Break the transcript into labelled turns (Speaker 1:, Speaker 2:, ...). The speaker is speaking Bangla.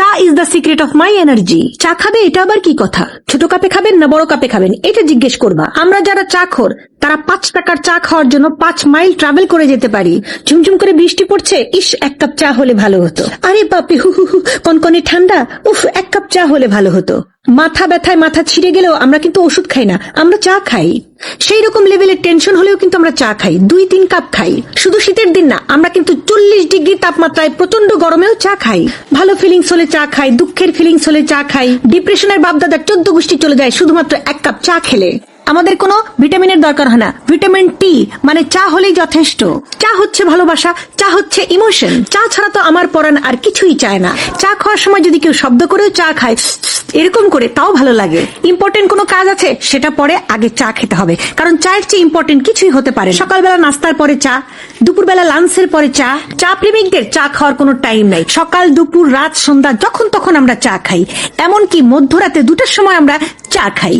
Speaker 1: চা is the secret of my energy. চা খাবে এটা আবার কি কথা? ছোট কাপে খাবেন না বড় কাপে খাবেন এটা জিজ্ঞেস করবা। আমরা যারা চা খোর তারা 5 টাকার চা খাওয়ার জন্য 5 মাইল ট্রাভেল করে যেতে পারি। ঝুমঝুম করে বৃষ্টি পড়ছে, ইস 1 কাপ চা হলে ভালো হতো। আরে বাপরে হু হু হু কনকনে ঠান্ডা, উফ 1 কাপ চা হলে ভালো হতো। মাথা ব্যথায় মাথা ছিঁড়ে গেলেও আমরা কিন্তু ওষুধ খাই না, আমরা চা খাই। সেই রকম লেভেলের টেনশন হলেও কিন্তু আমরা চা খাই, 2-3 কাপ খাই। শুধু শীতের দিন না, আমরা কিন্তু 40 ডিগ্রি তাপমাত্রায় প্রচন্ড গরমেও চা খাই। ভালো ফিলিংস হলে চা খাই, দুঃখের ফিলিংস হলে চা খাই। ডিপ্রেশনের বাপদাদার 14 গোষ্ঠী চলে যায় শুধুমাত্র 1 কাপ চা খেলে। আমাদের কোনো ভিটামিনের দরকার হয় না, ভিটামিন টি মানে চা হলেই যথেষ্ট। চা হচ্ছে ভালোবাসা, চা হচ্ছে ইমোশন। চা ছাড়া তো আমার পরাণ আর কিছুই চায় না। চা খাওয়ার সময় যদি কেউ শব্দ করেও চা খায় এরকম করে, তাও ভালো লাগে। ইম্পর্টেন্ট কোনো কাজ আছে সেটা পরে, আগে চা খেতে হবে, কারণ চায়ের চেয়ে ইম্পর্টেন্ট কিছুই হতে পারে। সকালবেলা নাস্তার পরে চা, দুপুরবেলা লাঞ্চের পরে চা। চা প্রেমিকদের চা খাওয়ার কোনো টাইম নাই। সকাল দুপুর রাত সন্ধ্যা যখন তখন আমরা চা খাই, এমনকি মধ্যরাতে 2টার সময় আমরা চা খাই।